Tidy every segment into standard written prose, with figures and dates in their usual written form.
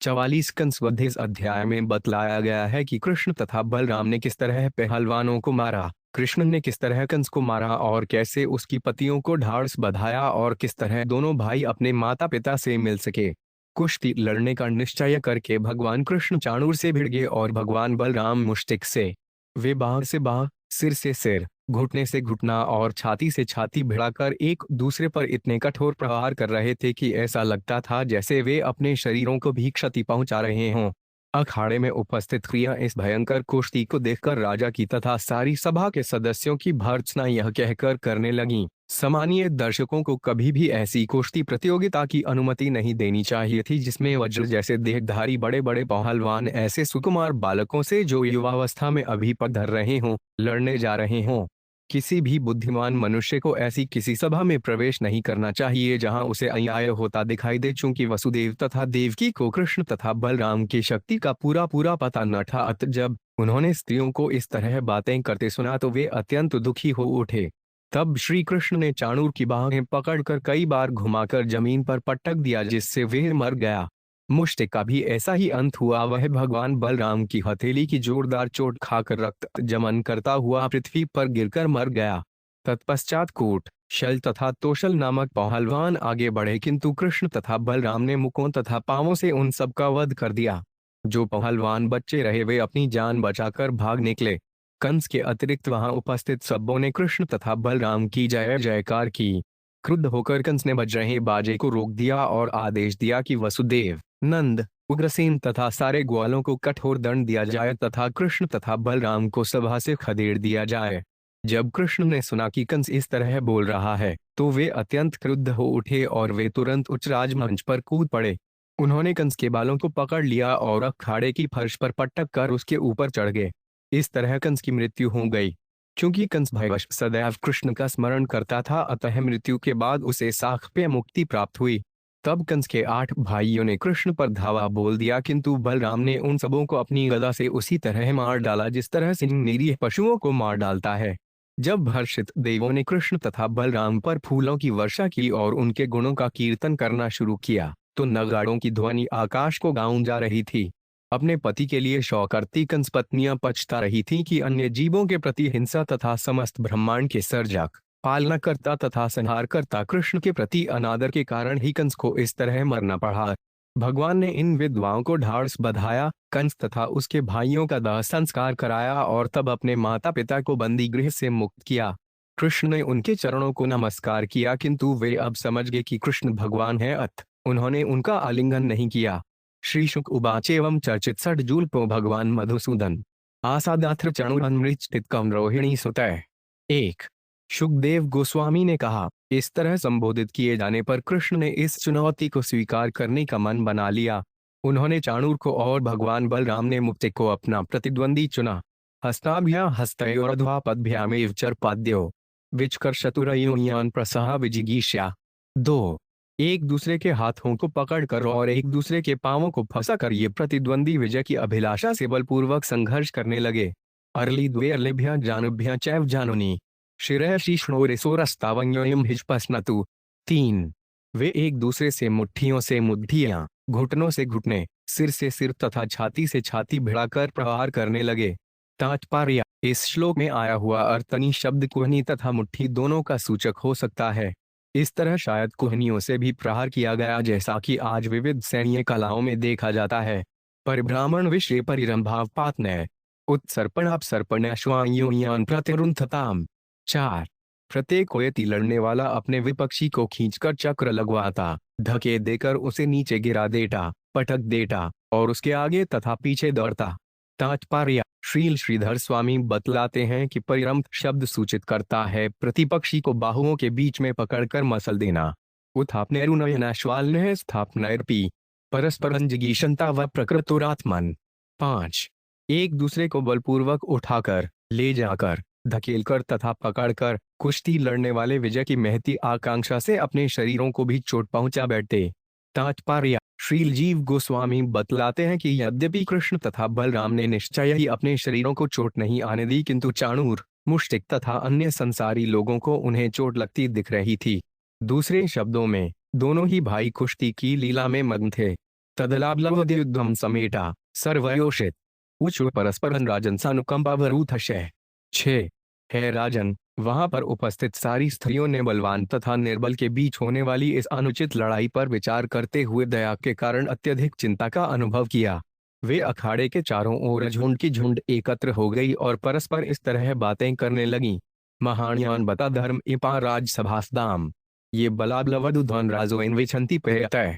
44 कंसवध इस अध्याय में बतलाया गया है कि कृष्ण तथा बलराम ने किस तरह पहलवानों को मारा, कृष्ण ने किस तरह कंस को मारा और कैसे उसकी पतियों को ढाढ़स बंधाया और किस तरह दोनों भाई अपने माता पिता से मिल सके। कुश्ती लड़ने का निश्चय करके भगवान कृष्ण चाणूर से भिड़ गए और भगवान बलराम मुष्टिक से। वे बाह से बाह, सिर से सिर, घुटने से घुटना और छाती से छाती भिड़ाकर एक दूसरे पर इतने कठोर प्रहार कर रहे थे कि ऐसा लगता था जैसे वे अपने शरीरों को भी क्षति पहुंचा रहे हों। अखाड़े में उपस्थित क्रिया इस भयंकर कुश्ती को देखकर राजा की तथा सारी सभा के सदस्यों की भर्त्सना यह कहकर करने लगी, सामान्य दर्शकों को कभी भी ऐसी कुश्ती प्रतियोगिता की अनुमति नहीं देनी चाहिए थी जिसमें वज्र जैसे देहधारी बड़े बड़े पहलवान ऐसे सुकुमार बालकों से जो युवावस्था में अभी पधर रहे हों, लड़ने जा रहे हों। किसी भी बुद्धिमान मनुष्य को ऐसी किसी सभा में प्रवेश नहीं करना चाहिए जहां उसे अन्याय होता दिखाई दे। चूंकि वसुदेव तथा देवकी को कृष्ण तथा बलराम की शक्ति का पूरा पूरा पता न था, अतः जब उन्होंने स्त्रियों को इस तरह बातें करते सुना तो वे अत्यंत दुखी हो उठे। तब श्री कृष्ण ने चाणूर की बाहें पकड़कर कई बार घुमाकर जमीन पर पटक दिया जिससे वह मर गया। मुष्टिक का भी ऐसा ही अंत हुआ। वह भगवान बलराम की हथेली की जोरदार चोट खाकर रक्त जमन करता हुआ पृथ्वी पर गिरकर मर गया। तत्पश्चात कूट, शल तथा तोशल नामक पहलवान आगे बढ़े किंतु कृष्ण तथा बलराम ने मुखों तथा पांवों से उन सब का वध कर दिया। जो पहलवान बच्चे रहे वे अपनी जान बचाकर भाग निकले। कंस के अतिरिक्त वहां उपस्थित सबों ने कृष्ण तथा बलराम की जय जयकार की। क्रुद्ध होकर कंस ने बज रहे बाजे को रोक दिया और आदेश दिया कि वसुदेव, नंद, उग्रसेन तथा सारे ग्वालों को कठोर दंड दिया जाए तथा कृष्ण तथा बलराम को सभा से खदेड़ दिया जाए। जब कृष्ण ने सुना कि कंस इस तरह बोल रहा है तो वे अत्यंत क्रुद्ध हो उठे और वे तुरंत उच्च राजमंच पर कूद पड़े। उन्होंने कंस के बालों को पकड़ लिया और अखाड़े की फर्श पर पटक कर उसके ऊपर चढ़ गए। इस तरह कंस की मृत्यु हो गई। क्योंकि कंस भयवश सदैव कृष्ण का स्मरण करता था अतः मृत्यु के बाद उसे साक्ष्य मुक्ति प्राप्त हुई। तब कंस के 8 भाइयों ने कृष्ण पर धावा बोल दिया किंतु बलराम ने उन सबों को अपनी गदा से उसी तरह मार डाला जिस तरह सिंह निरीह पशुओं को मार डालता है। जब हर्षित देवों ने कृष्ण तथा बलराम पर फूलों की वर्षा की और उनके गुणों का कीर्तन करना शुरू किया तो नगाड़ों की ध्वनि आकाश को गाऊं जा रही थी। अपने पति के लिए शौक करती कंस पत्नियां पछता रही थीं कि अन्य जीवों के प्रति हिंसा तथा समस्त ब्रह्मांड के सर्जक, पालनाकर्ता तथा संहारकर्ता कृष्ण के प्रति अनादर के कारण ही कंस को इस तरह मरना पड़ा। भगवान ने इन विधवाओं को ढाढ़स बंधाया, कंस तथा उसके भाइयों का दाह संस्कार कराया और तब अपने माता पिता को बंदी गृह से मुक्त किया। कृष्ण ने उनके चरणों को नमस्कार किया किंतु वे अब समझ गए कि कृष्ण भगवान है अतः उन्होंने उनका आलिंगन नहीं किया। श्री शुक उवाच एवं चर्चित षड्जूलपो भगवान मधुसूदन आसादात्र चणुरन्मृच्छित कम रोहिणी सुतः। 1 शुकदेव गोस्वामी ने कहा, इस तरह संबोधित किए जाने पर कृष्ण ने इस चुनौती को स्वीकार करने का मन बना लिया। उन्होंने चाणूर को और भगवान बलराम ने मुक्तिक को अपना प्रतिद्वंदी चुना। हस्ताभ्या हस्तयोरध्वापद्भ्यामेव चर्पाद्यो विचकर्षतुरयोनियान प्रसह विजिगीष्या। 2 एक दूसरे के हाथों को पकड़कर और एक दूसरे के पांवों को फंसाकर ये प्रतिद्वंदी विजय की अभिलाषा से बलपूर्वक संघर्ष करने लगे। अरली द्वे अर्लेभ्या जानुभ्या चैव जानुनी शिरः शीष्णोरिसोरस्तावन्योयम हिजपस्नतु। 3 वे एक दूसरे से मुट्ठियों से मुट्ठियां, घुटनों से घुटने, सिर से सिर तथा छाती से छाती भिड़ाकर प्रहार करने लगे। तात्पर्य, इस श्लोक में आया हुआ अर्तनी शब्द कुहनी तथा मुट्ठी दोनों का सूचक हो सकता है। इस तरह शायद कुहनियों से भी प्रहार किया गया जैसा कि आज विविध सैन्य कलाओं में देखा जाता है। परिभ्रामण विषय परिरंभाव पातनय उत्सर्पणापसर्पण श्वायोनियान प्रतिरुंधताम। 4 प्रत्येक कोयती लड़ने वाला अपने विपक्षी को खींचकर चक्र लगवाता, धके देकर उसे नीचे गिरा देता, पटक देता और उसके आगे तथा पीछे दौड़ता। तात्पर्य, श्रील श्रीधर स्वामी बतलाते हैं कि परिरंभ शब्द सूचित करता है प्रतिपक्षी को बाहुओं के बीच में पकड़कर मसल देना। उत्थापनैरुनयनाश्वालनः स्थापनैरपि परस्परंजिगीषन्ता व प्रकृतोरात्मन। 5 एक दूसरे को बलपूर्वक उठाकर, ले जाकर, धकेलकर तथा पकड़कर कुश्ती लड़ने वाले विजय की महती आकांक्षा से अपने शरीरों को भी चोट पहुंचा बैठते। तात्पर्य, श्रील जीव गोस्वामी बतलाते हैं कि यद्यपि कृष्ण तथा बलराम ने निश्चय ही अपने शरीरों को चोट नहीं आने दी किंतु चाणूर, मुष्टिक तथा अन्य संसारी लोगों को उन्हें चोट लगती दिख रही थी। दूसरे शब्दों में दोनों ही भाई कुश्ती की लीला में मग्न थे। तदलाब्लवद्युद्धम समेटा सर्वयोषित उच्च परस्परन राजन सानुकंपावरूथशय। 6 है राजन, वहां पर उपस्थित सारी स्त्रियों ने बलवान तथा निर्बल के बीच होने वाली इस अनुचित लड़ाई पर विचार करते हुए दया के कारण अत्यधिक चिंता का अनुभव किया। वे अखाड़े के चारों ओर झुंड की झुंड एकत्र हो गई और परस्पर इस तरह बातें करने लगी। महान्यान बता धर्म इपा राजसभासदाम ये बलाबलवदुध्वन राजो इन विछंति पेयतः।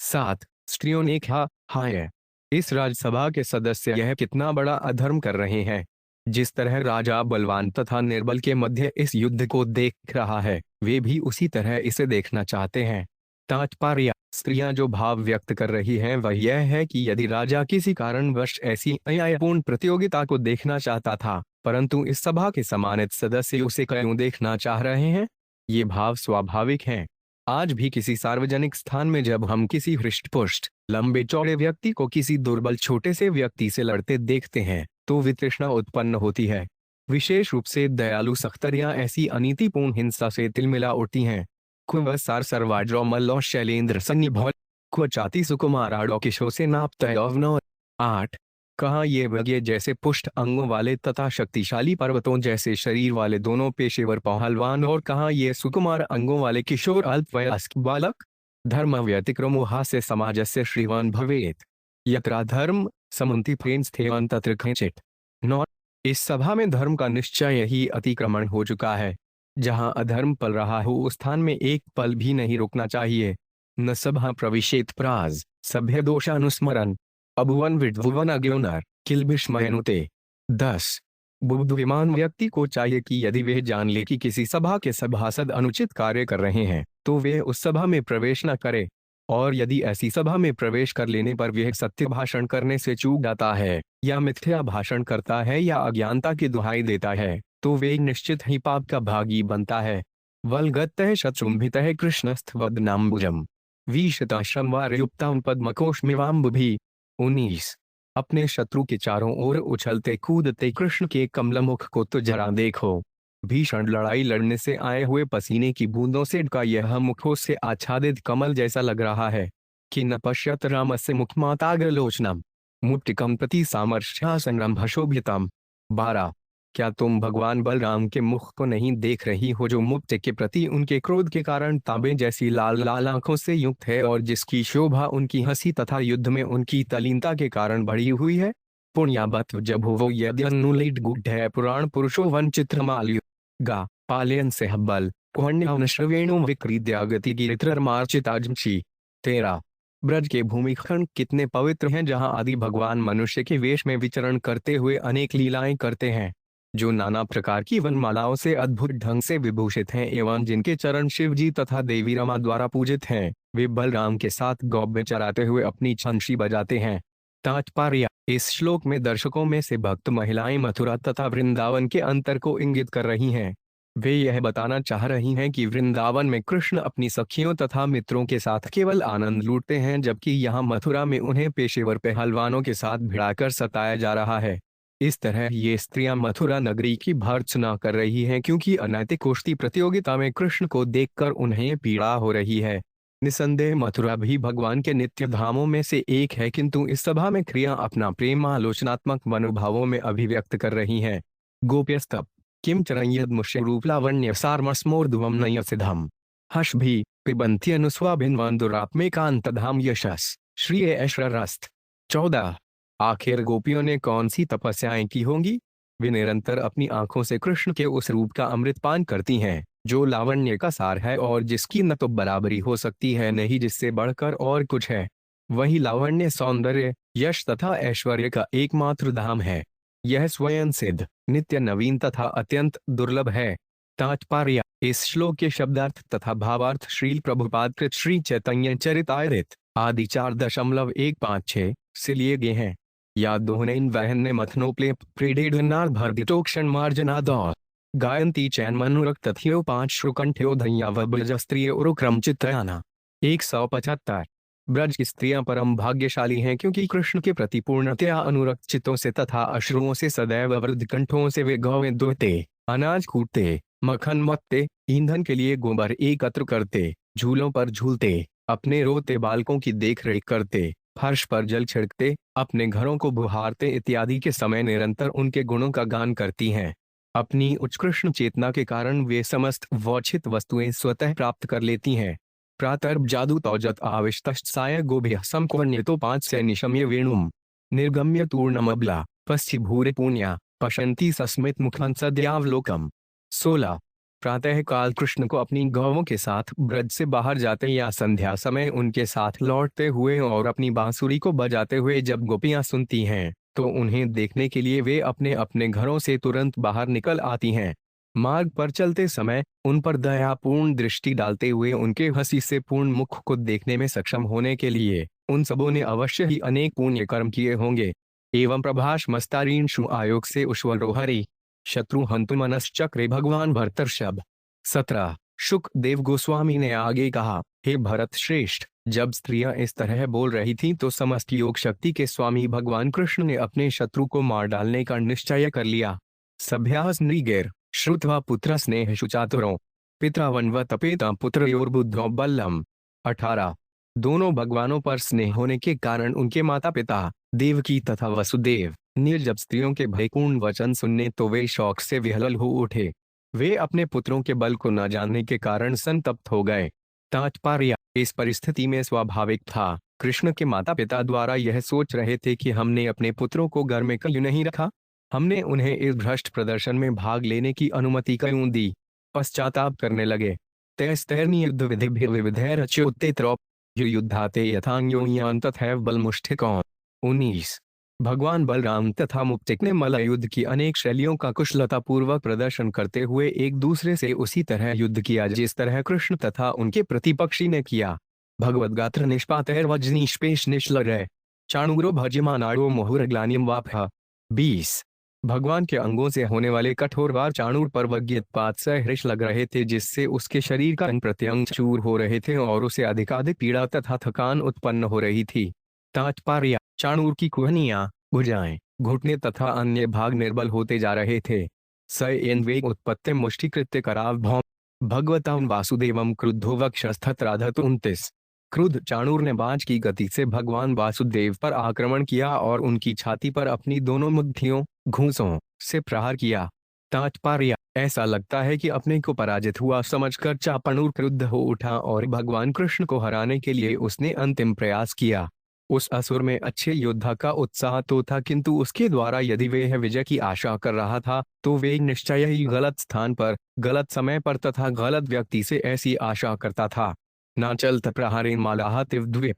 7 स्त्रियों ने कहा, हाय, इस राजसभा के सदस्य यह कितना बड़ा अधर्म कर रहे हैं। जिस तरह राजा बलवान तथा निर्बल के मध्य इस युद्ध को देख रहा है, वे भी उसी तरह इसे देखना चाहते हैं। तात्पर्य, स्त्रियां जो भाव व्यक्त कर रही हैं वह यह है कि यदि राजा किसी कारणवश ऐसी अन्यायपूर्ण प्रतियोगिता को देखना चाहता था, परंतु इस सभा के सम्मानित सदस्य उसे क्यों देखना चाह रहे हैं, ये भाव स्वाभाविक हैं। आज भी किसी सार्वजनिक स्थान में जब हम किसी हृष्टपुष्ट लंबे चौड़े व्यक्ति को किसी दुर्बल छोटे से व्यक्ति से लड़ते देखते हैं तो वितृष्णा उत्पन्न होती है। विशेष रूप से दयालु सख्तरियां ऐसी अनीतिपूर्ण हिंसा से तिलमिला उठती हैं। क्व सार सर्वाड्रो मल्लो शैलेंद्र सन्निभौ क्व चाति सुकुमाराडो किशो से नापतयवनो। 8 कहाँ ये वज्ञ जैसे पुष्ट अंगों वाले तथा शक्तिशाली पर्वतों जैसे शरीर वाले दोनों पेशेवर पहलवान, और कहाँ ये सुकुमार अंगों वाले किशोर अल्पवयस्क बालक। धर्म व्यतिक्रमो हास्य समाजस्य श्रीवान भवेत यत्रा धर्म समुन्ति प्रेंस थेवन तत्र खिंचित। 9 इस सभा में धर्म का निश्चय ही अतिक्रमण हो चुका है। जहां अधर्म पल रहा हो उस स्थान में एक पल भी नहीं रुकना चाहिए। न सभा प्रविशेत प्राज सभ्य दोषानुस्मरण अभुवन विद्भुवन अज्ञोनर किल विस्मयनुते। 10 बुद्धिमान व्यक्ति को चाहिए कि यदि वह जान ले कि किसी सभा के सभासद अनुचित कार्य कर रहे हैं तो वह उस सभा में प्रवेश न करे, और यदि ऐसी सभा में प्रवेश कर लेने पर वह सत्य भाषण करने से चूक जाता है या मिथ्या भाषण करता है या अज्ञानता की दुहाई देता है तो वे निश्चित ही पाप का भागी बनता है। वल्गतः शत्रुंभितः कृष्णस्थवदनाम्बुजम विशताश्रमवारयुक्तां पद्मकोशमिवाम्बुभि। 19 अपने शत्रु के चारों ओर उछलते कूदते कृष्ण के कमलमुख को तो जरा देखो। भीषण लड़ाई लड़ने से आए हुए पसीने की बूंदों से ढका यह मुखों से आच्छादित कमल जैसा लग रहा है कि न पश्यत रामस्य मुखमाताग्रलोचनम मुट्टिकम प्रति सामर्ष्यासंरम्भशोभितम। 12 क्या तुम भगवान बलराम के मुख को नहीं देख रही हो जो मुक्ति के प्रति उनके क्रोध के कारण तांबे जैसी लाल लाल आंखों से युक्त है और जिसकी शोभा उनकी हंसी तथा युद्ध में उनकी तलीनता के कारण बढ़ी हुई है। पुण्यावत जब वो यद्यनुलिट गुड है पुराण पुरुषो वन चित्रमाल्यु गा पालयन से हब्बल पुण्यश्रवेणु विक्रीद्यागति गिरित्रमार्चिताजमशी। 13 ब्रज के भूमिखंड कितने पवित्र हैं जहां आदि भगवान मनुष्य के वेश में विचरण करते हुए अनेक लीलाएं करते हैं, जो नाना प्रकार की वनमालाओं से अद्भुत ढंग से विभूषित हैं एवं जिनके चरण शिव जी तथा देवी रमा द्वारा पूजित हैं। वे बलराम के साथ गौब्य चराते हुए अपनी छंशी बजाते हैं। तात्पर्य, इस श्लोक में दर्शकों में से भक्त महिलाएं मथुरा तथा वृंदावन के अंतर को इंगित कर रही हैं। वे यह बताना चाह रही हैं कि वृंदावन में कृष्ण अपनी सखियों तथा मित्रों के साथ केवल आनंद लूटते हैं, जबकि यहाँ मथुरा में उन्हें पेशेवर पहलवानों के साथ भिड़ाकर सताया जा रहा है। इस तरह ये स्त्रियां मथुरा नगरी की भर्त्सना कर रही हैं क्योंकि अनैतिक कुश्ती प्रतियोगिता में कृष्ण को देखकर उन्हें पीड़ा हो रही है। निसंदेह मथुरा भी भगवान के नित्य धामों में से एक है, किंतु इस सभा में क्रिया अपना प्रेम आलोचनात्मक मनोभावों में अभिव्यक्त कर रही हैं। गोप्यस्तप किम चरयद मुष्यरूप लावण्य सारमस्मोर्ध्वम नयसिधम हश भी पिबंती अनुस्वाभिन्वान दुरात्मे कांतधाम यशस श्री ऐश्वर्यस्त। 14 आखिर गोपियों ने कौन सी तपस्याएं की होंगी। वे निरंतर अपनी आंखों से कृष्ण के उस रूप का अमृत पान करती हैं जो लावण्य का सार है और जिसकी न तो बराबरी हो सकती है न ही जिससे बढ़कर और कुछ है। वही लावण्य सौंदर्य यश तथा ऐश्वर्य का एकमात्र धाम है। यह स्वयं सिद्ध नित्य नवीन तथा अत्यंत दुर्लभ है। तात्पर्य, इस श्लोक के शब्दार्थ तथा भावार्थ श्रील प्रभुपाद कृत श्री चैतन्य चरितामृत आदि 4.156 से लिए गए हैं। या दोहनेन वहन ने मथनोप्लेप प्रेडेडनार भर्दिटोक्षण मार्जनादौर गायंती चैन मनुरक तथियो 5 श्रुकंठ्यो धैया व ब्रजस्त्रीय उरुक्रम चित्रयाना। 175 ब्रज की स्त्रियां परम भाग्यशाली हैं क्योंकि कृष्ण के प्रति पूर्णतया अनुरक्त चित्तों से तथा अश्रुओं से सदैव वृद्ध कंठों से वे गौवें दुहते, अनाज कूटते, मक्खन मत्ते, ईंधन के लिए गोबर एकत्र करते, झूलों पर झूलते, अपने रोते बालकों की देखरेख करते, फर्श पर जल छिड़कते, अपने घरों को बुहारते इत्यादि के समय निरंतर उनके गुणों का गान करती हैं। अपनी उत्कृष्ट चेतना के कारण वे समस्त वांछित वस्तुएं स्वतः प्राप्त कर लेती हैं। प्रातर्भ जादू तौजत आविष्टश्च साय गोभ्य समकोण्यतो 5 से निशम्य वेणुम निर्गम्य तूर्णमबला पश्चि भूरे पुण्या पशंति सस्मित मुखं सद्यावलोकम। 16 प्रातः काल कृष्ण को अपनी गौओं के साथ ब्रज से बाहर जाते या संध्या समय उनके साथ लौटते हुए और अपनी बांसुरी को बजाते हुए जब गोपियां सुनती हैं, तो उन्हें देखने के लिए वे अपने अपने घरों से तुरंत बाहर निकल आती हैं। मार्ग पर चलते समय उन पर दयापूर्ण दृष्टि डालते हुए उनके हंसी से पूर्ण मुख को देखने में सक्षम होने के लिए उन सबों ने अवश्य ही अनेक पुण्य कर्म किए होंगे। एवं प्रभाष मस्तारीन शु आयोग से उश्वरोहरी शत्रु हंतु मनश्चक्रे भगवान भरतर्षभ। 17 शुक देव गोस्वामी ने आगे कहा, हे भरत श्रेष्ठ, जब स्त्रियां इस तरह बोल रही थीं तो समस्त योग शक्ति के स्वामी भगवान कृष्ण ने अपने शत्रु को मार डालने का निश्चय कर लिया। सभ्यास नृगैर श्रुत्वा पुत्र स्नेह शुचातुरों पितरावन्व तपेता पुत्रयोर्बुद्धौ बल्लम। 18 दोनों भगवानों पर स्नेह होने के कारण उनके माता पिता देवकी तथा वसुदेव ने जब स्त्रियों के भयपूर्ण वचन सुनने तो वे शौक से विह्वल हो उठे। वे अपने पुत्रों के बल को न जानने के कारण संतप्त हो गए। तात्पर्य, इस परिस्थिति में स्वाभाविक था, कृष्ण के माता पिता द्वारा यह सोच रहे थे कि हमने अपने पुत्रों को घर में क्यों नहीं रखा, हमने उन्हें इस भ्रष्ट प्रदर्शन में भाग लेने की अनुमति क्यों दी। पश्चाताप करने लगे। तैस्तैर्नि युद्ध विधि विविधैरच्युत्तेत्रो युद्धाते यथान्योन्यान् तथैव बलमुष्टिकौन्। 19 भगवान बलराम तथा मुक्तिक ने मल्ल युद्ध की अनेक शैलियों का कुशलतापूर्वक प्रदर्शन करते हुए एक दूसरे से उसी तरह युद्ध किया जिस तरह कृष्ण तथा उनके प्रतिपक्षी ने किया। भगवद्गात्र निष्पातैर्वज्निष्पेश निश्लरय चाणूरो भजमानाड़ो मुहुर्ग्लानिम वापः। 20 भगवान के अंगों से होने वाले कठोर वार चाणूर पर वज्रपात से हृष लग रहे थे, जिससे उसके शरीर का अंग प्रत्यंग चूर हो रहे थे और उसे अधिकाधिक पीड़ा तथा थकान उत्पन्न हो रही थी। तात्पर्य, चाणूर की कुहनियां, भुजाएं, घुटने तथा अन्य भाग निर्बल होते जा रहे थे। स एन वेग उत्पत्ति मुष्टिकृत्य कराव भौम भगवतां वासुदेवम क्रुद्धो वक्षस्थत्राधत। 29 क्रुद्ध चाणूर ने बाज की गति से भगवान वासुदेव पर आक्रमण किया और उनकी छाती पर अपनी दोनों मुट्ठियों घूंसों से प्रहार किया। तात्पर्य, ऐसा लगता है कि अपने को पराजित हुआ समझकर चापणूर क्रुद्ध हो उठा और भगवान कृष्ण को हराने के लिए उसने अंतिम प्रयास किया। उस असुर में अच्छे योद्धा का उत्साह तो था, किंतु उसके द्वारा यदि वह विजय की आशा कर रहा था तो वे निश्चय ही गलत स्थान पर, गलत समय पर तथा गलत व्यक्ति से ऐसी आशा करता था। न चलत प्रहारेण मालाह तिवद्वीप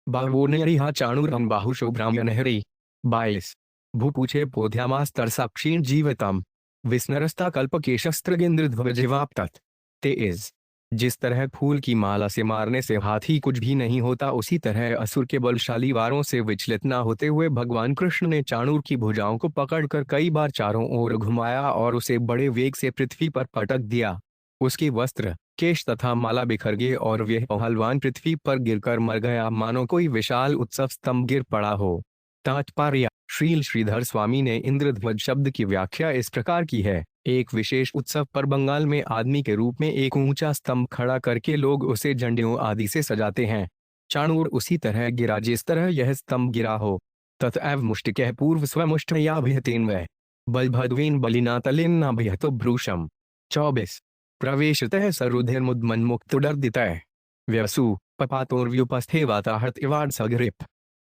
बाहुर्निरिहा चाणूरं बाहुशुभ्राम्य नहरी। 22 भूपूछे पोध्यामास्तर साक्षीण जीवितम विस्नरस्ता कल्पकेशस्त्रगेन्द्रध्वजिवाप्तत। 23 जिस तरह फूल की माला से मारने से हाथी कुछ भी नहीं होता, उसी तरह असुर के बलशाली वारों से विचलित न होते हुए भगवान कृष्ण ने चाणूर की भुजाओं को पकड़कर कई बार चारों ओर घुमाया और उसे बड़े वेग से पृथ्वी पर पटक दिया। उसके वस्त्र, केश तथा माला बिखर गए और वह पहलवान पृथ्वी पर गिरकर मर गया, मानो कोई विशाल उत्सव स्तंभ गिर पड़ा हो। तात्पर्य, श्रील श्रीधर स्वामी ने इंद्रध्वज शब्द की व्याख्या इस प्रकार की है, एक विशेष उत्सव पर बंगाल में आदमी के रूप में एक ऊंचा स्तंभ खड़ा करके लोग उसे झंडियों आदि से सजाते हैं। चाणूर उसी तरह गिरा जिस तरह यह स्तंभ गिरा हो। तथैव मुष्टिकः पूर्व स्वमुष्टयाभिहतेन्वै बलभद्वेन बलिनातलेन्नाभिहतो भ्रूशम। 24 प्रवेशतः सरुधिर्मुद्मन्मुक्तुदर्दितः व्यसु पपातोर्व्युपस्थे वाताहत इवाड सगरिप।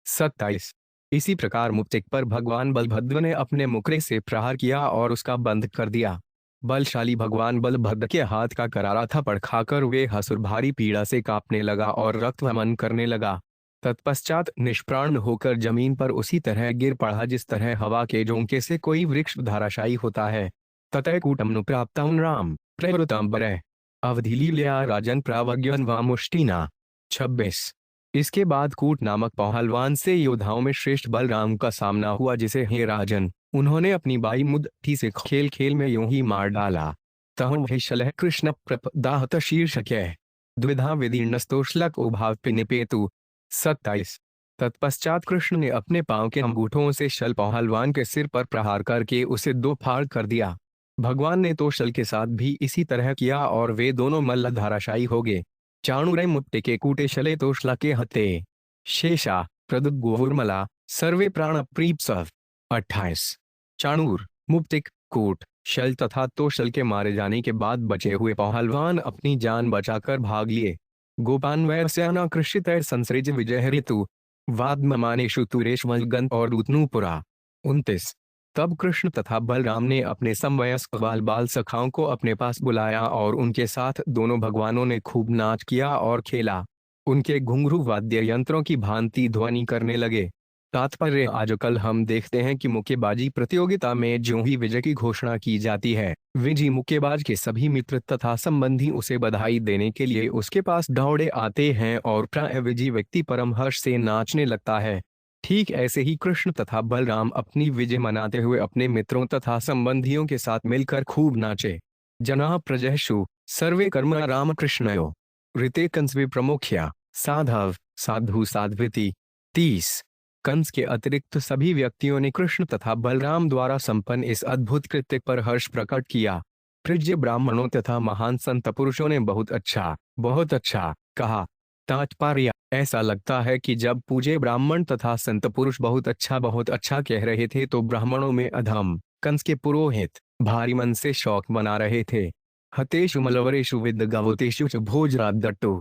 27 इसी प्रकार मुक्तिक पर भगवान बलभद्र ने अपने मुकरे से प्रहार किया और उसका बंध कर दिया। बलशाली भगवान बलभद्र के हाथ का करारा थप्पड़ खाकर वे असुर भारी पीड़ा से कांपने लगा और रक्त वमन करने लगा। तत्पश्चात निष्प्राण होकर जमीन पर उसी तरह गिर पड़ा जिस तरह हवा के झोंके से कोई वृक्ष धाराशायी होता है। ततः कूटमनु प्राप्तं राम प्रवृत्तं बरः अवधिलीलया राजन प्रावज्ञन व मुष्टिना। 26 इसके बाद कूट नामक पहलवान से योद्धाओं में श्रेष्ठ बलराम का सामना हुआ, जिसे हे राजन उन्होंने अपनी बाई मुद्ठी से खेल खेल में यूं ही मार डाला। तहुं वह शलह कृष्ण प्रपदाहत शीर्षक्य द्विधा विदीर्णस्तोश्लक उभाव पिनिपेतु। 27 तत्पश्चात कृष्ण ने अपने पांव के अंगूठों से शल पहलवान के सिर पर प्रहार करके उसे दो फाड़ कर दिया। भगवान ने तो शल के साथ भी इसी तरह किया और वे दोनों मल्ल धाराशायी हो गए। चाणूर मुट्टे के कूटे शले तोशला के हते शेषा प्रदुगोर्मला सर्वे प्राण प्रीप्सव। 28 चाणूर, मुप्तिक, कोट, शल तथा तोशल के मारे जाने के बाद बचे हुए पहलवान अपनी जान बचाकर भाग लिए। गोपान्वयस्यानाकृष्यत संसृज विजय ऋतु वाद्ममानेषु तुरेश वल्गंत और दूतनूपुरा। 29 तब कृष्ण तथा बलराम ने अपने समवयस्क बाल बाल सखाओं को अपने पास बुलाया और उनके साथ दोनों भगवानों ने खूब नाच किया और खेला। उनके घुंघरू वाद्य यंत्रों की भांति ध्वनि करने लगे। तात्पर्य, आजकल हम देखते हैं कि मुक्केबाजी प्रतियोगिता में ज्यों ही विजय की घोषणा की जाती है, विजयी मुक्केबाज के सभी मित्र तथा संबंधी उसे बधाई देने के लिए उसके पास दौड़े आते हैं और प्राय विजयी व्यक्ति परम हर्ष से नाचने लगता है। ठीक ऐसे ही कृष्ण तथा बलराम अपनी विजय मनाते हुए अपने मित्रों तथा संबंधियों के साथ मिलकर खूब नाचे। जना प्रजयशु सर्वे कर्म रामकृष्णयो ऋते कंस विप्रमुख्या साधव साधु साध्विति। 30 कंस के अतिरिक्त सभी व्यक्तियों ने कृष्ण तथा बलराम द्वारा संपन्न इस अद्भुत कृत्य पर हर्ष प्रकट किया। प्रिज्य ब्राह्मणों तथा महान संत पुरुषों ने बहुत अच्छा कहा। तात्पर्य, ऐसा लगता है कि जब पूजे ब्राह्मण तथा संत पुरुष बहुत अच्छा कह रहे थे तो ब्राह्मणों में अधम कंस के पुरोहित भारी मन से शौक बना रहे थे। हतेषु मलवरेषु विद्गवतेषु च भोजरादट्टु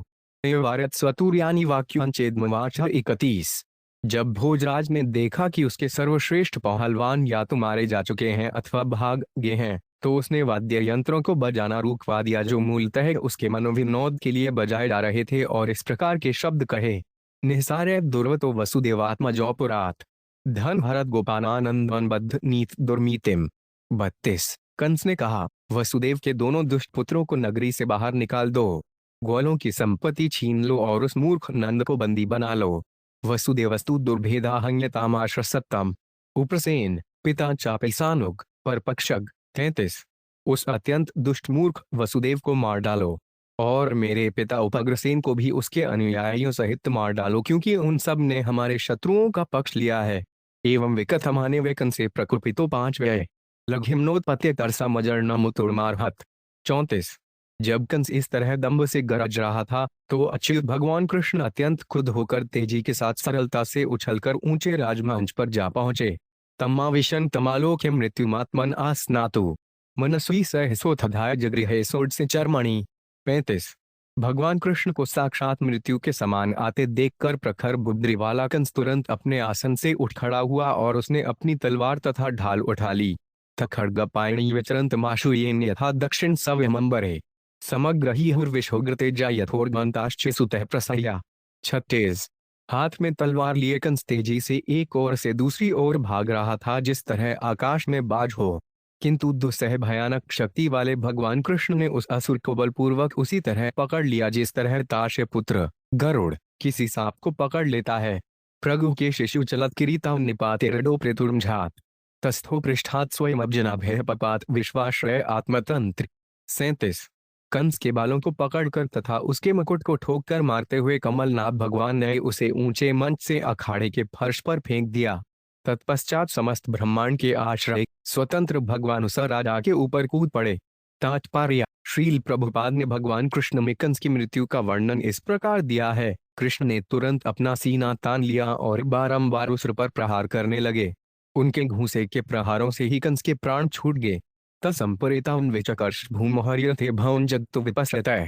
भारत स्वतुर्यानि वाक्यांचेदमवाच। 31 जब भोजराज ने देखा कि उसके सर्वश्रेष्ठ पहलवान या तो मारे जा चुके हैं अथवा भाग गए हैं, तो उसने वाद्य यंत्रों को बजाना रुकवा दिया जो मूलतः उसके मनोविनोद के लिए बजाए जा रहे थे, और इस प्रकार के शब्द कहे। निसारे दुर्वतो वसुदेवात्मजो पुरात धन भरत गोपानानंदवनबद्ध नीत दुर्मीतिम। 32 कंस ने कहा, वसुदेव के दोनों दुष्ट पुत्रों को नगरी से बाहर निकाल दो, ग्वालों की संपत्ति छीन लो और उस मूर्ख नंद को बंदी बना लो। वसुदेवस्तु दुर्भेदाहन्यतामाश्रसत्तम उप्रसेन पिता चापैसानुग परपक्षग। 33 उस अत्यंत दुष्ट मूर्ख वसुदेव को मार डालो और मेरे पिता उपग्रसेन को भी उसके अनुयायियों सहित मार डालो, क्योंकि उन सब ने हमारे शत्रुओं का पक्ष लिया है। एवं विकथमाने वेकन से प्रकुपितो 5 व्यय लघिम्नोत्पत्ति तरसा मजर मुतुर्मारहत। 34 जब कंस इस तरह दंभ से गरज रहा था तो अच्युत भगवान कृष्ण अत्यंत क्रुद्ध होकर तेजी के साथ सरलता से उछलकर ऊंचे राजमंच पर जा पहुंचे। तमाविशन तमालोक्य मृत्युमात्मन आस्नातु मनस्वी सहसोथधाय जगृहे सोड से चर्मणि। 35 भगवान कृष्ण को साक्षात मृत्यु के समान आते देखकर प्रखर बुद्धि वाला कंस तुरंत अपने आसन से उठ खड़ा हुआ और उसने अपनी तलवार तथा ढाल उठा ली। खड्गपायणी विचरंत माशुयेन यथा दक्षिण सव्यमंबरे समग्र ही हुर्विशोग्रतेजा यथोर्गंताश्च सुतः प्रसह्या। 36 हाथ में तलवार लिए कंस तेजी से एक ओर से दूसरी ओर भाग रहा था जिस तरह आकाश में बाज हो, किंतु दुस्सह भयानक शक्ति वाले भगवान कृष्ण ने उस असुर को बलपूर्वक उसी तरह पकड़ लिया जिस तरह ताश पुत्र गरुड़ किसी सांप को पकड़ लेता है। प्रगु के शिशु चलत किरीताम निपाते रडो पृथुर्मझात तस्थो पृष्ठात स्वयं अब्जनाभय पपात विश्वाश्रय आत्मतंत्र। 37 कंस के बालों को पकड़कर तथा उसके मुकुट को ठोककर मारते हुए कमलनाथ भगवान ने उसे ऊंचे मंच से अखाड़े के फर्श पर फेंक दिया। तत्पश्चात समस्त ब्रह्मांड के आश्रय स्वतंत्र भगवान उस राजा के ऊपर कूद पड़े। तात्पर्य, श्रील प्रभुपाद ने भगवान कृष्ण में कंस की मृत्यु का वर्णन इस प्रकार दिया है। कृष्ण ने तुरंत अपना सीना तान लिया और बारंबार उस पर प्रहार करने लगे। उनके घूंसे के प्रहारों से ही कंस के प्राण छूट गए। तत्संपरितां विचकर्ष भूमोहर्यते भवन जगतु विपश्यतः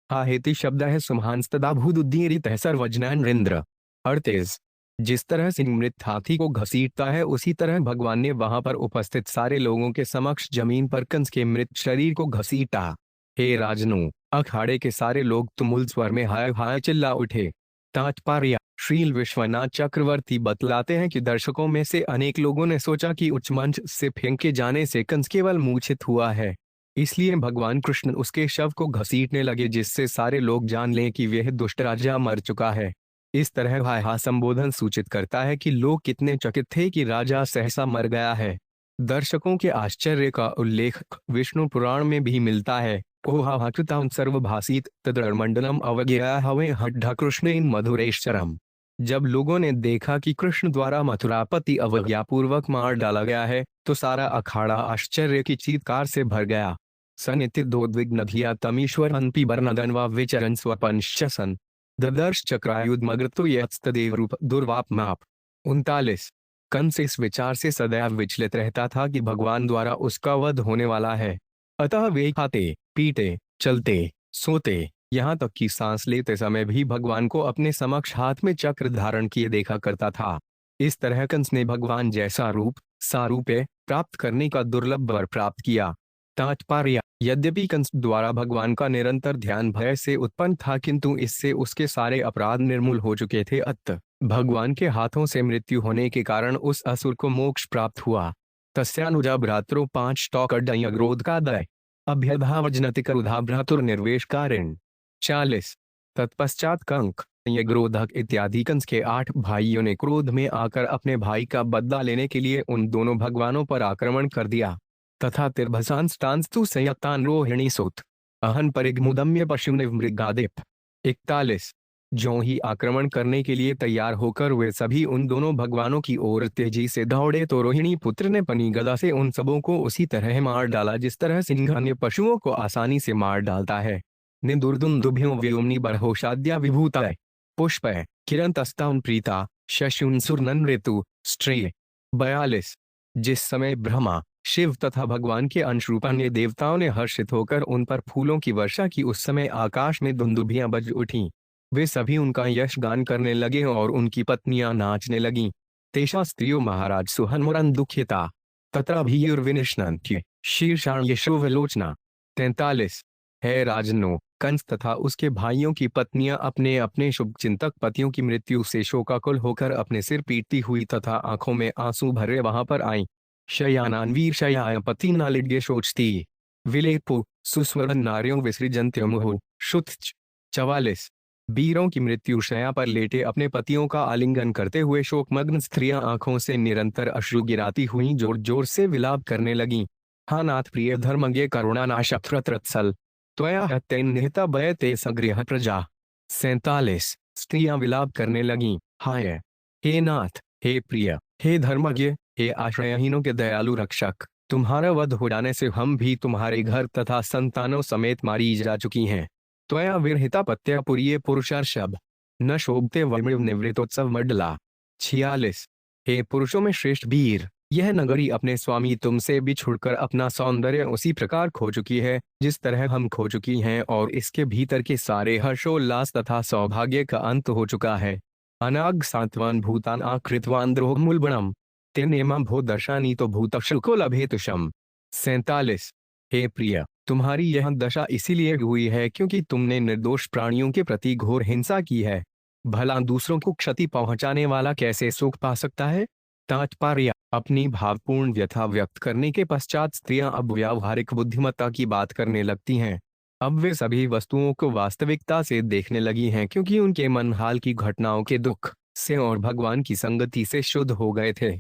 हाहेति शब्द है सुमहांस्तदा भूदुद्दीरितः सर्वज्ञानरेंद्र। 38 जिस तरह सिंह मृत हाथी को घसीटता है उसी तरह भगवान ने वहां पर उपस्थित सारे लोगों के समक्ष जमीन पर कंस के मृत शरीर को घसीटा। हे राजनु, अखाड़े के सारे लोग तुमुल स्वर में हाय हाय चिल्ला उठे। तात्पर्य, श्रील विश्वनाथ चक्रवर्ती बतलाते हैं कि दर्शकों में से अनेक लोगों ने सोचा कि उच्च मंच से फेंके जाने से कंस केवल मूर्छित हुआ है, इसलिए भगवान कृष्ण उसके शव को घसीटने लगे जिससे सारे लोग जान लें कि वह दुष्ट राजा मर चुका है। इस तरह हाय संबोधन सूचित करता है कि लोग कितने चकित थे कि राजा सहसा मर गया है। दर्शकों के आश्चर्य का उल्लेख विष्णु पुराण में भी मिलता है। कोहाकृतां सर्वभासीत तद्रमंडलम अवज्ञा हवे हड्ढा कृष्णेन मधुरेश्वरम। जब लोगों ने देखा कि कृष्ण द्वारा मथुरापति अवज्ञापूर्वक मार डाला गया है तो सारा अखाड़ा आश्चर्य की चीत्कार से भर गया। सनिति दोद्विग्नधिया तमीश्वर अनपि बर्नदन व विचरन स्वपंशन। ददर्श चक्रायुधमग्रतो यत्स्तदेव रूप दुर्वापमाप। 39। कंस इस विचार से सदैव विचलित रहता था कि भगवान द्वारा उसका वध होने वाला है, अतः वे खाते पीते चलते सोते यहाँ तक कि सांस लेते समय भी भगवान को अपने समक्ष हाथ में चक्र धारण किए देखा करता था। इस तरह कंस ने भगवान जैसा रूप सारूप्य प्राप्त करने का दुर्लभ वर प्राप्त किया। तात्पर्य: यद्यपि कंस द्वारा भगवान का निरंतर ध्यान भय से उत्पन्न था, किंतु इससे उसके सारे अपराध निर्मूल हो चुके थे। अतः भगवान के हाथों से मृत्यु होने के कारण उस असुर को मोक्ष प्राप्त हुआ। तस्यानुजा भ्रातरो 5 टॉकड्यग्रोध का दय अभ्यधावजनति क्रुधा भ्रातुर्निर्वेश कारण। 40। तत्पश्चात कंक यग्रोधक इत्यादि कंस के 8 भाइयों ने क्रोध में आकर अपने भाई का बदला लेने के लिए उन दोनों भगवानों पर आक्रमण कर दिया तथा तिर्भसांस्तांस्तु संयतान रोहिणी सुत अहन परिगमुदम्य पशुनिवमृगादिप। 41। जो ही आक्रमण करने के लिए तैयार होकर वे सभी उन दोनों भगवानों की ओर तेजी से दौड़े तो रोहिणी पुत्र ने पनी गदा से उन सबों को उसी तरह मार डाला जिस तरह सिंह अन्य पशुओं को आसानी से मार डालता है। निदुर्दुन्दुभ्यो व्योमनि बर्होषाद्या विभूताय पुष्प किरणतस्ताउन प्रीता शशुनसुरनन ऋतु स्त्रिय। 42। जिस समय ब्रह्मा शिव तथा भगवान के अंशरूप अन्य देवताओं ने हर्षित होकर उन पर फूलों की वर्षा की, उस समय आकाश में दुंदुभियां बज उठीं। वे सभी उनका यश गान करने लगे और उनकी पत्नियां नाचने लगीं। तेषा स्त्रियो महाराज सुहन्मुरन दुखिता तत्राभियुर्विनिष्णन्त्य शीर्षाण यशोवलोचना। 43। है राजनो, कंस तथा उसके भाइयों की पत्नियां अपने अपने शुभचिंतक पतियों की मृत्यु से शोकाकुल होकर अपने सिर पीटती हुई तथा आंखों में आंसू भरे वहां पर आईं। शयानान्वीर शयाय पति नालिड्य शोचती विलेपु सुस्वरन नार्यों विसृजन्त्य मुहुः शुत्च। 44। वीरों की मृत्यु शया पर लेटे अपने पतियों का आलिंगन करते हुए शोकमग्न स्त्रियां आंखों से निरंतर अश्रु गिराती हुई जोर जोर से विलाप करने लगीं। हा नाथ प्रिय धर्मज्ञ करुणानाशत्रत्सल त्वया हत्येन निहता बयते सगृह प्रजा। 47। स्त्रियां विलाप करने लगीं, हाय हे नाथ, हे प्रिय, हे धर्मज्ञ, हे आश्रयहीनों के दयालु रक्षक, तुम्हारा वध हो जाने से हम भी तुम्हारे घर तथा संतानों समेत मारी जा चुकी हैं। त्वया विरहिता पत्या पुरीय पुरुषार्षभ न शोभते वमृव निवृत्तोत्सव मंडला। 46। हे पुरुषों में श्रेष्ठ वीर, यह नगरी अपने स्वामी तुमसे बिछुड़कर अपना सौंदर्य उसी प्रकार खो चुकी है जिस तरह हम खो चुकी हैं, और इसके भीतर के सारे हर्षोल्लास तथा सौभाग्य का अंत हो चुका है। अनाग सात्वान भूतान आकृतवान द्रोह मूलबणम तेनेमा भो दर्शानी तो भूतक्षुको लभेतुषम। 47। हे प्रिय, तुम्हारी यह दशा इसीलिए हुई है क्योंकि तुमने निर्दोष प्राणियों के प्रति घोर हिंसा की है। भला दूसरों को क्षति पहुंचाने वाला कैसे सुख पा सकता है? तात्पर्य: अपनी भावपूर्ण व्यथा व्यक्त करने के पश्चात स्त्रियां अब व्यावहारिक बुद्धिमत्ता की बात करने लगती हैं। अब वे सभी वस्तुओं को वास्तविकता से देखने लगी हैं क्योंकि उनके मन हाल की घटनाओं के दुख से और भगवान की संगति से शुद्ध हो गए थे।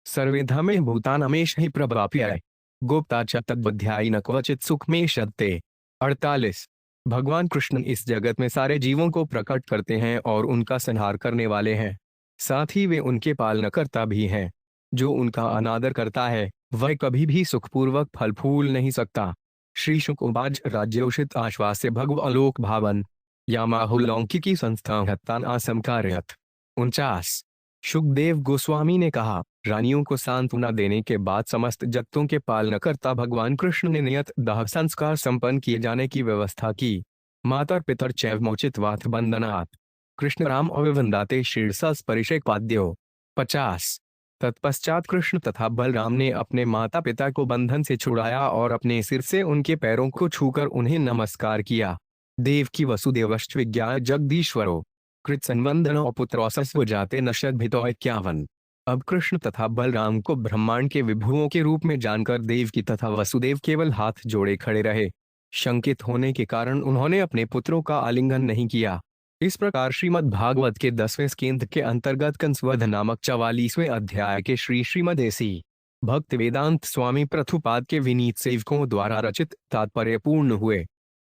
सर्वेधा में भूतान हमेश ही प्रभाप्य गुप्ता च तद्बुद्ध्यायि न क्वचित सुख में शत्ते। 48। भगवान कृष्ण इस जगत में सारे जीवों को प्रकट करते हैं और उनका संहार करने वाले हैं, साथ ही वे उनके पालनकर्ता भी हैं। जो उनका अनादर करता है वह कभी भी सुखपूर्वक फल फूल नहीं सकता। श्री शुक उवाच राज्योषित आश्वास्य भगव अलोक भावन यामाहुलौकिकी संस्था हत्तान आसमकारयत। 49। शुकदेव गोस्वामी ने कहा, रानियों को सांत्वना देने के बाद समस्त जगतों के पालनकर्ता भगवान कृष्ण ने नियत दाह संस्कार संपन्न किए जाने की व्यवस्था की। मातर पितर चैव मोचितवाथ बंदनात् कृष्ण राम अविवंदाते शीर्षस परिषेक पाद्यो। 50। तत्पश्चात कृष्ण तथा बलराम ने अपने माता पिता को बंधन से छुड़ाया और अपने सिर से उनके पैरों को छूकर उन्हें नमस्कार किया। देवकी वसुदेवश्च विज्ञाय जगदीश्वरो कृतसंवंदनो पुत्रौसस्व जाते नशद भितो 51। अब कृष्ण तथा बलराम को ब्रह्मांड के विभुओं के रूप में जानकर देवकी तथा वसुदेव केवल हाथ जोड़े खड़े रहे। शंकित होने के कारण उन्होंने अपने पुत्रों का आलिंगन नहीं किया। इस प्रकार श्रीमद् भागवत के 10वें स्कंद के अंतर्गत कंसवध नामक 44वें अध्याय के श्री श्रीमद् ऐसी भक्त वेदांत स्वामी प्रथुपाद के विनीत सेवकों द्वारा रचित तात्पर्य पूर्ण हुए।